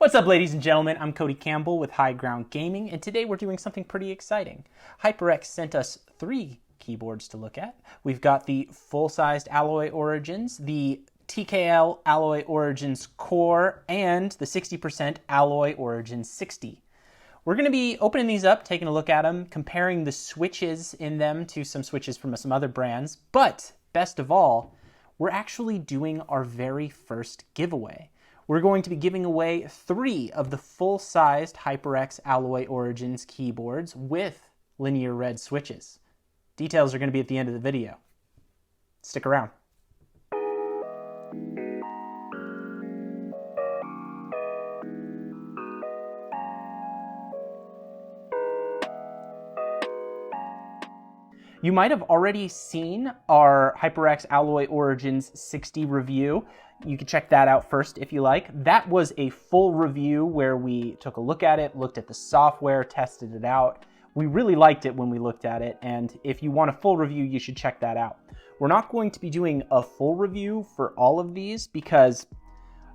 What's up, ladies and gentlemen? I'm Cody Campbell with High Ground Gaming, and today we're doing something pretty exciting. HyperX sent us 3 keyboards to look at. We've got the full-sized Alloy Origins, the TKL Alloy Origins Core, and the 60% Alloy Origins 60. We're going to be opening these up, taking a look at them, comparing the switches in them to some switches from some other brands, but best of all, we're actually doing our very first giveaway. We're going to be giving away 3 of the full-sized HyperX Alloy Origins keyboards with linear red switches. Details are going to be at the end of the video. Stick around. You might have already seen our HyperX Alloy Origins 60 review. You can check that out first if you like. That was a full review where we took a look at it, looked at the software, tested it out. We really liked it when we looked at it, and if you want a full review, you should check that out. We're not going to be doing a full review for all of these because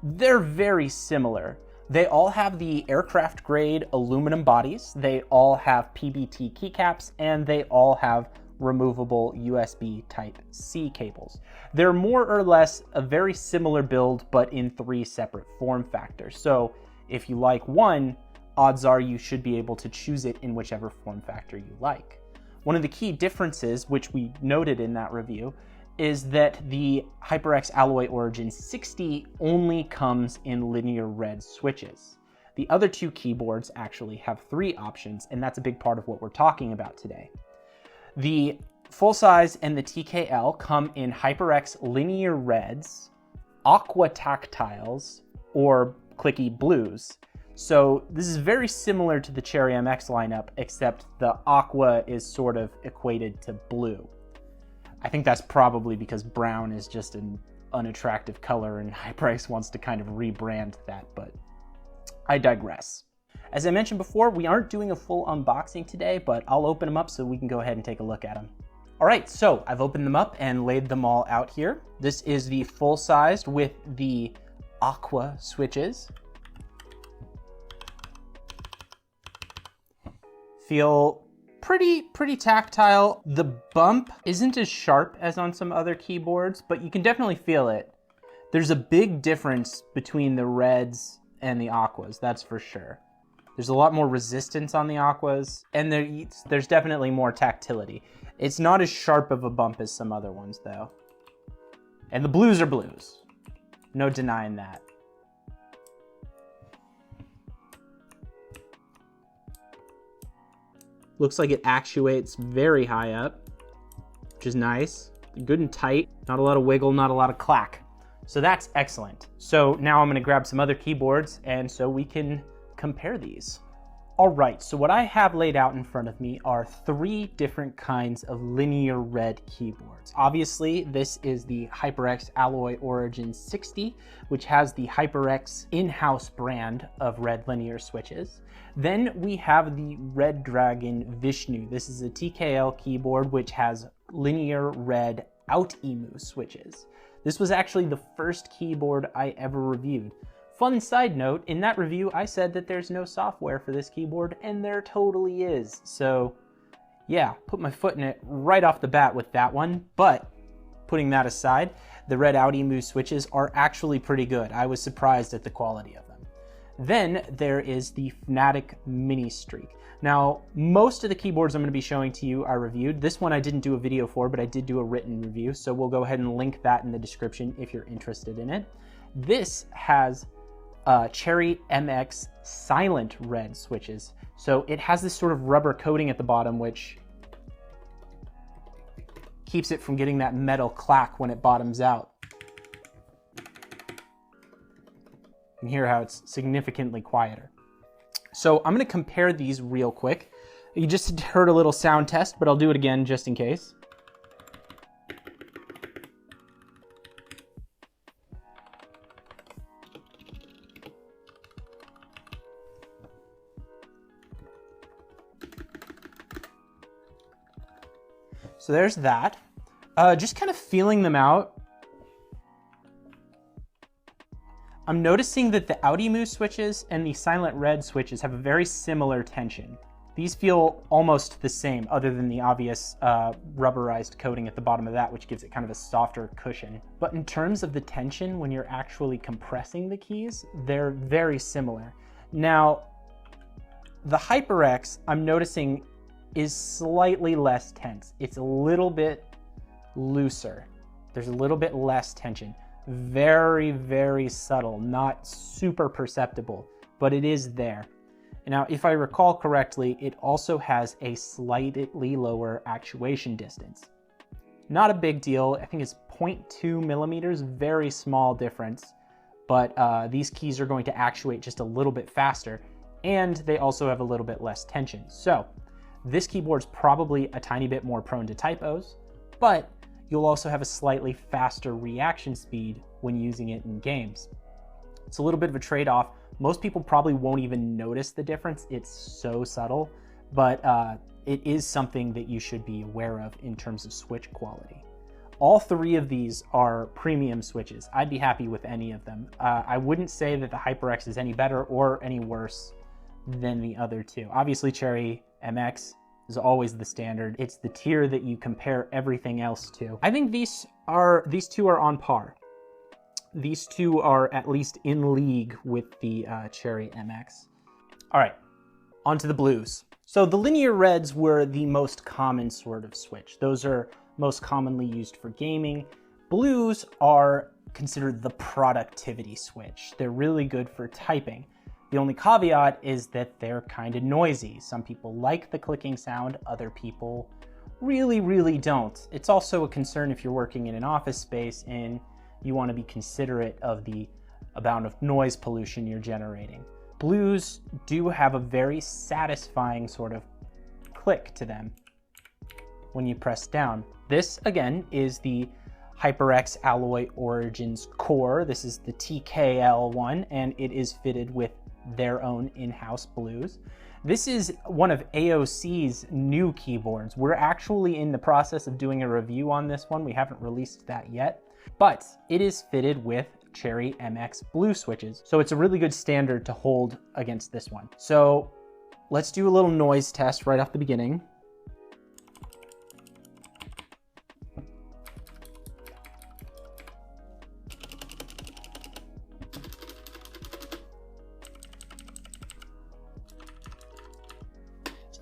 they're very similar. They all have the aircraft grade aluminum bodies, they all have PBT keycaps, and they all have removable USB Type-C cables. They're more or less a very similar build, but in 3 separate form factors. So if you like one, odds are you should be able to choose it in whichever form factor you like. One of the key differences, which we noted in that review, is that the HyperX Alloy Origins 60 only comes in linear red switches. The other 2 keyboards actually have 3 options, and that's a big part of what we're talking about today. The full size and the TKL come in HyperX linear reds, Aqua Tactiles, or Clicky blues. So this is very similar to the Cherry MX lineup, except the Aqua is sort of equated to blue. I think that's probably because brown is just an unattractive color and HyperX wants to kind of rebrand that, but I digress. As I mentioned before, we aren't doing a full unboxing today, but I'll open them up so we can go ahead and take a look at them. All right, so I've opened them up and laid them all out here. This is the full-sized with the Aqua switches. Feel pretty tactile. The bump isn't as sharp as on some other keyboards, but you can definitely feel it. There's a big difference between the reds and the Aquas, that's for sure. There's a lot more resistance on the Aquas, and there's definitely more tactility. It's not as sharp of a bump as some other ones, though. And the blues are blues. No denying that. Looks like it actuates very high up, which is nice. Good and tight, not a lot of wiggle, not a lot of clack. So that's excellent. So now I'm gonna grab some other keyboards and so we can compare these. All right, so what I have laid out in front of me are 3 different kinds of linear red keyboards. Obviously, this is the HyperX Alloy Origins 60, which has the HyperX in-house brand of red linear switches. Then we have the Red Dragon Vishnu. This is a TKL keyboard which has linear red out emu switches. This was actually the first keyboard I ever reviewed. Fun side note, in that review I said that there's no software for this keyboard, and there totally is. So yeah, put my foot in it right off the bat with that one, but putting that aside, the red out emu switches are actually pretty good. I was surprised at the quality of them. Then there is the Fnatic Mini Streak. Now, most of the keyboards I'm going to be showing to you are reviewed. This one I didn't do a video for, but I did do a written review, so we'll go ahead and link that in the description if you're interested in it. This has Cherry MX silent red switches. So it has this sort of rubber coating at the bottom, which keeps it from getting that metal clack when it bottoms out. You can hear how it's significantly quieter. So I'm going to compare these real quick. You just heard a little sound test, but I'll do it again just in case. So there's that. Just kind of feeling them out. I'm noticing that the Outimove switches and the Silent Red switches have a very similar tension. These feel almost the same, other than the obvious rubberized coating at the bottom of that, which gives it kind of a softer cushion. But in terms of the tension, when you're actually compressing the keys, they're very similar. Now, the HyperX, I'm noticing, is slightly less tense. It's a little bit looser. There's a little bit less tension. Very, very subtle, not super perceptible, but it is there. Now, if I recall correctly, it also has a slightly lower actuation distance. Not a big deal. I think it's 0.2 millimeters, very small difference, but these keys are going to actuate just a little bit faster, and they also have a little bit less tension. So this keyboard's probably a tiny bit more prone to typos, but you'll also have a slightly faster reaction speed when using it in games. It's a little bit of a trade-off. Most people probably won't even notice the difference. It's so subtle, but it is something that you should be aware of in terms of switch quality. All three of these are premium switches. I'd be happy with any of them. I wouldn't say that the HyperX is any better or any worse than the other two. Obviously, Cherry MX is always the standard. It's the tier that you compare everything else to. I think these two are on par. These two are at least in league with the Cherry MX. All right, on to the blues. So the linear reds were the most common sort of switch. Those are most commonly used for gaming. Blues are considered the productivity switch. They're really good for typing. The only caveat is that they're kind of noisy. Some people like the clicking sound, other people really, really don't. It's also a concern if you're working in an office space and you want to be considerate of the amount of noise pollution you're generating. Blues do have a very satisfying sort of click to them when you press down. This, again, is the HyperX Alloy Origins Core. This is the TKL one, and it is fitted with their own in-house blues. This is one of AOC's new keyboards. We're actually in the process of doing a review on this one. We haven't released that yet, but it is fitted with Cherry MX blue switches. So it's a really good standard to hold against this one. So let's do a little noise test right off the beginning.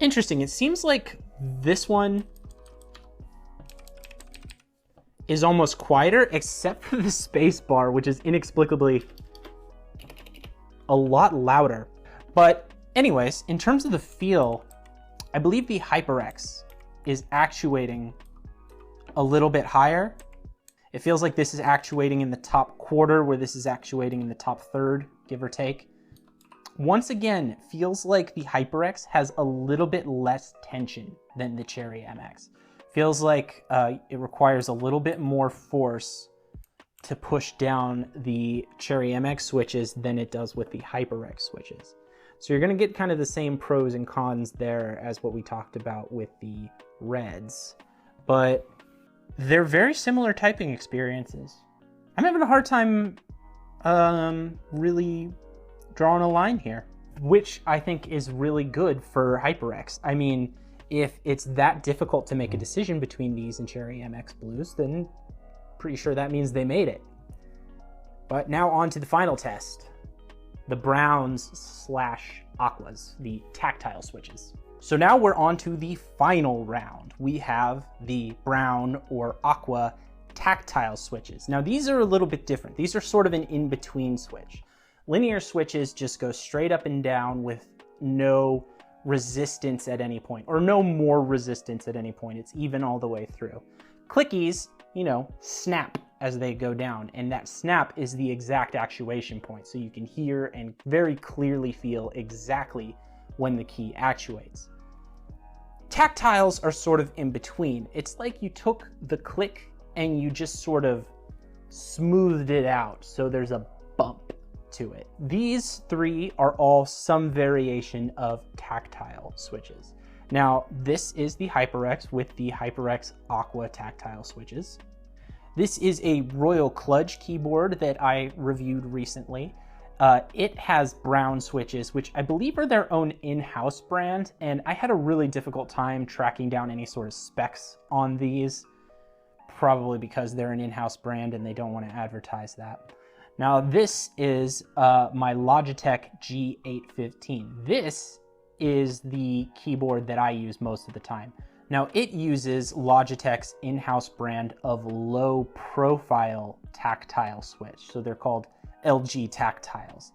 Interesting. It seems like this one is almost quieter, except for the space bar, which is inexplicably a lot louder. But anyways, in terms of the feel, I believe the HyperX is actuating a little bit higher. It feels like this is actuating in the top quarter, where this is actuating in the top third, give or take. Once again, it feels like the HyperX has a little bit less tension than the Cherry MX. Feels like it requires a little bit more force to push down the Cherry MX switches than it does with the HyperX switches. So you're gonna get kind of the same pros and cons there as what we talked about with the Reds, but they're very similar typing experiences. I'm having a hard time really drawing a line here, which I think is really good for HyperX. I mean, if it's that difficult to make a decision between these and Cherry MX Blues, then pretty sure that means they made it. But now on to the final test, the Browns / Aquas, the tactile switches. So now we're on to the final round. We have the Brown or Aqua tactile switches. Now these are a little bit different. These are sort of an in-between switch. Linear switches just go straight up and down with no resistance at any point, or no more resistance at any point. It's even all the way through. Clickies, you know, snap as they go down, and that snap is the exact actuation point, so you can hear and very clearly feel exactly when the key actuates. Tactiles are sort of in between. It's like you took the click and you just sort of smoothed it out, so there's a bump to it. These three are all some variation of tactile switches. Now, this is the HyperX with the HyperX Aqua tactile switches. This is a Royal Kludge keyboard that I reviewed recently. It has brown switches, which I believe are their own in-house brand, and I had a really difficult time tracking down any sort of specs on these, probably because they're an in-house brand and they don't want to advertise that. Now this is my Logitech G815. This is the keyboard that I use most of the time. Now it uses Logitech's in-house brand of low profile tactile switch. So they're called LG Tactiles.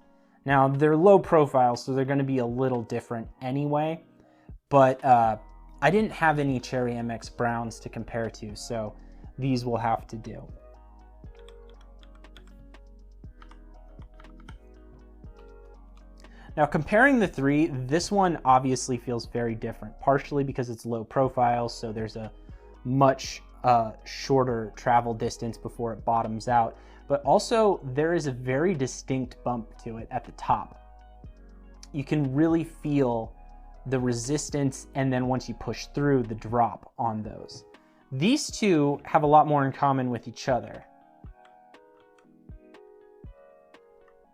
Now they're low profile, so they're gonna be a little different anyway, but I didn't have any Cherry MX Browns to compare to, so these will have to do. Now comparing the three, this one obviously feels very different, partially because it's low profile, so there's a much shorter travel distance before it bottoms out, but also there is a very distinct bump to it at the top. You can really feel the resistance, and then once you push through, the drop on those. These two have a lot more in common with each other.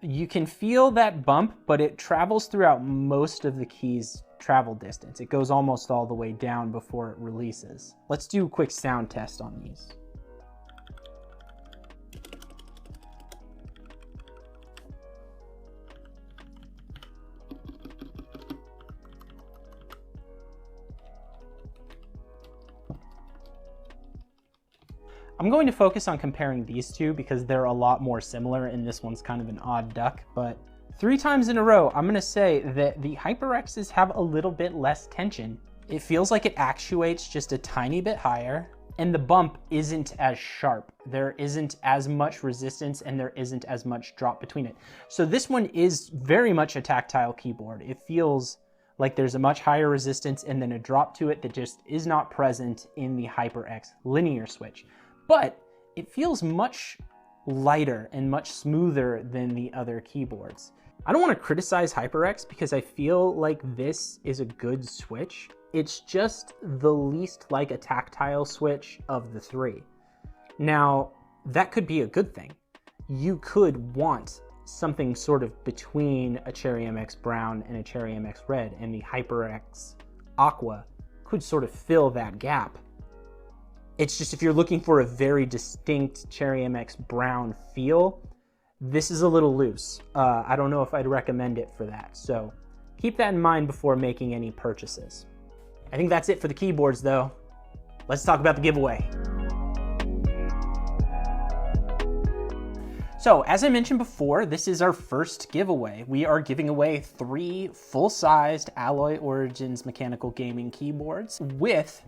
You can feel that bump, but it travels throughout most of the key's travel distance. It goes almost all the way down before it releases. Let's do a quick sound test on these. I'm going to focus on comparing these two because they're a lot more similar and this one's kind of an odd duck, but 3 times in a row, I'm gonna say that the HyperXs have a little bit less tension. It feels like it actuates just a tiny bit higher, and the bump isn't as sharp. There isn't as much resistance and there isn't as much drop between it. So this one is very much a tactile keyboard. It feels like there's a much higher resistance and then a drop to it that just is not present in the HyperX linear switch. But it feels much lighter and much smoother than the other keyboards. I don't want to criticize HyperX because I feel like this is a good switch. It's just the least like a tactile switch of the 3. Now, that could be a good thing. You could want something sort of between a Cherry MX Brown and a Cherry MX Red, and the HyperX Aqua could sort of fill that gap. It's just if you're looking for a very distinct Cherry MX Brown feel, this is a little loose. I don't know if I'd recommend it for that. So keep that in mind before making any purchases. I think that's it for the keyboards though. Let's talk about the giveaway. So as I mentioned before, this is our first giveaway. We are giving away 3 full-sized Alloy Origins mechanical gaming keyboards with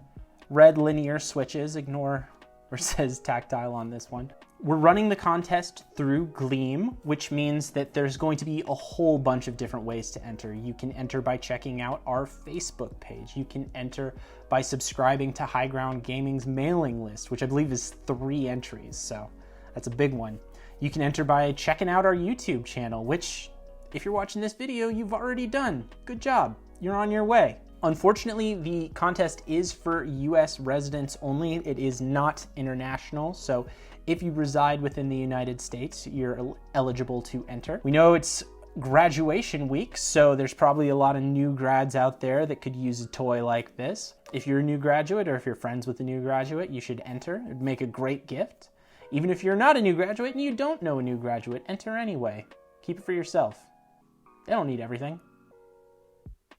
red linear switches. Ignore where it says tactile on this one. We're running the contest through Gleam, which means that there's going to be a whole bunch of different ways to enter. You can enter by checking out our Facebook page. You can enter by subscribing to High Ground Gaming's mailing list, which I believe is 3 entries, so that's a big one. You can enter by checking out our YouTube channel, which, if you're watching this video, you've already done. Good job. You're on your way. Unfortunately, the contest is for US residents only. It is not international, so if you reside within the United States, you're eligible to enter. We know it's graduation week, so there's probably a lot of new grads out there that could use a toy like this. If you're a new graduate or if you're friends with a new graduate, you should enter. It'd make a great gift. Even if you're not a new graduate and you don't know a new graduate, enter anyway. Keep it for yourself. They don't need everything.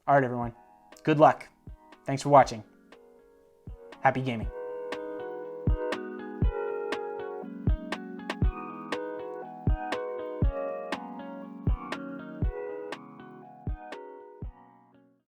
All right, everyone. Good luck. Thanks for watching. Happy gaming.